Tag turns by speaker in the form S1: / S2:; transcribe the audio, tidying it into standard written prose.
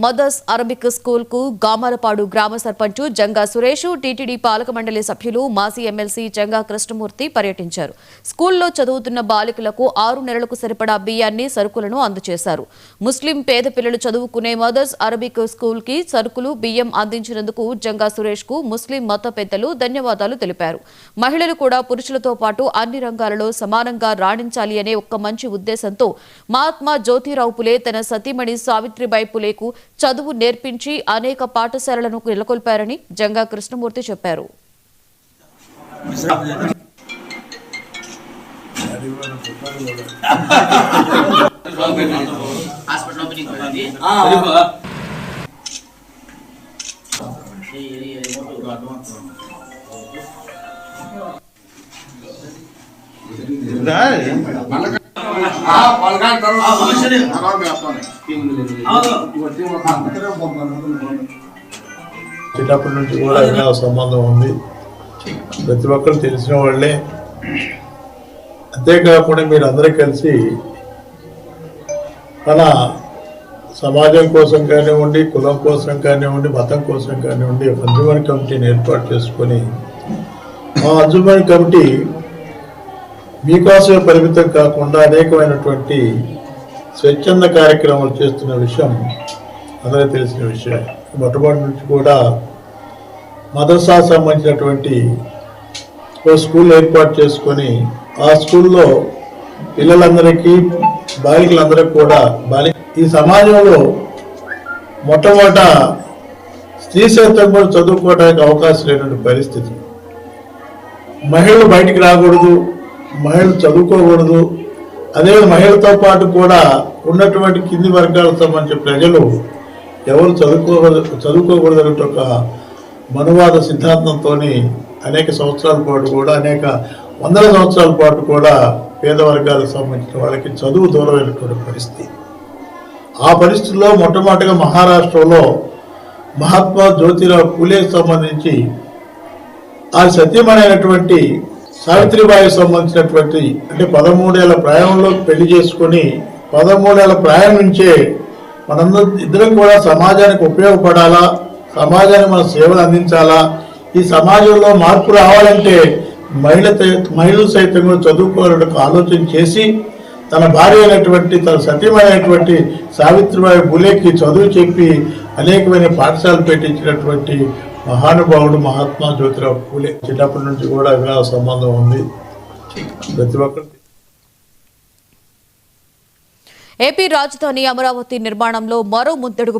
S1: Mothers Arabic school కు గామరపాడు గ్రామ sarpanch Janga Suresh TTD పాలక మండలి సభ్యులు మాజీ ఎమ్మెల్సీ జంగా కృష్ణమూర్తి పర్యటించారు. స్కూల్లో చదువుతున్న బాలికలకు 6 నెలలకు సరిపడా బియ్యాన్ని సరుకులను అందజేశారు. ముస్లిం పేద పిల్లలు చదువుకునే మదర్స్ అరబిక్ స్కూల్ కి సరుకులు బియ్యం అందించినందుకు జంగా సురేష్ కు ముస్లిం మత పెద్దలు ధన్యవాదాలు తెలిపారు. మహిళలు కూడా పురుషులతో పాటు అన్ని రంగాలలో సమానంగా రాణించాలి అనే ఒక్క మంచి ఉద్దేశంతో మహాత్మా జ్యోతిరావు పులే తన సతీమణి సావిత్రిబాయి పులేకు చదువు నేర్పించి అనేక పాఠశాలలను నెలకొల్పారని జంగా కృష్ణమూర్తి చెప్పారు.
S2: చిన్నప్పటి నుంచి కూడా సంబంధం ఉంది. ప్రతి ఒక్కరు తెలిసిన వాళ్ళే. అంతేకాకుండా మీరు అందరూ కలిసి మన సమాజం కోసం కానివ్వండి, కులం కోసం కానివ్వండి, మతం కోసం కానివ్వండి అంజుమన్ కమిటీని ఏర్పాటు చేసుకొని ఆ అంజుమన్ కమిటీ మీకోసమే పరిమితం కాకుండా అనేకమైనటువంటి స్వచ్ఛంద కార్యక్రమాలు చేస్తున్న విషయం అందరికీ తెలిసిన విషయం. మొట్టమొదటి నుంచి కూడా మదర్సా సంబంధించినటువంటి ఓ స్కూల్ ఏర్పాటు చేసుకొని ఆ స్కూల్లో పిల్లలందరికీ బాలికలందరికీ కూడా ఈ సమాజంలో మొట్టమొదట స్త్రీ సైతం కూడా చదువుకోవడానికి అవకాశం లేనటువంటి పరిస్థితి. మహిళలు బయటికి రాకూడదు, మహిళలు చదువుకోకూడదు. అదే మహిళలతో పాటు కూడా ఉన్నటువంటి కింది వర్గాలకు సంబంధించిన ప్రజలు ఎవరు చదువుకోకూడదు అనే ఒక మనువాద సిద్ధాంతంతో అనేక సంవత్సరాల పాటు కూడా అనేక వందల సంవత్సరాల పాటు కూడా పేద వర్గాలకు సంబంధించిన వాళ్ళకి చదువు దూరమైనటువంటి పరిస్థితి. ఆ పరిస్థితుల్లో మొట్టమొదటిగా మహారాష్ట్రలో మహాత్మా జ్యోతిరావు పులేకి సంబంధించి ఆ సత్యమైనటువంటి సావిత్రిబాయి సంబంధించినటువంటి అంటే 13 ఏళ్ల ప్రాయంలో పెళ్లి చేసుకొని 13 ఏళ్ల ప్రాయం నుంచే ఇద్దరం కూడా సమాజానికి ఉపయోగపడాలా, సమాజానికి మన సేవలు అందించాలా, ఈ సమాజంలో మార్పు రావాలంటే మహిళలు సైతం కూడా చదువుకోవాలని ఆలోచన చేసి తన భార్య అయినటువంటి తన సతీమైనటువంటి సావిత్రిబాయి పులేకి చదువు చెప్పి అనేకమైన పాఠశాలలు పెట్టించినటువంటి మహానుభావుడు మహాత్మా జ్యోతిరావు పులే. చిన్నప్పటి నుంచి కూడా వివాహ సంబంధం ఉంది. ప్రతి ఒక్కరు
S1: ఏపీ రాజధాని అమరావతి నిర్మాణంలో మరో ముందడుగు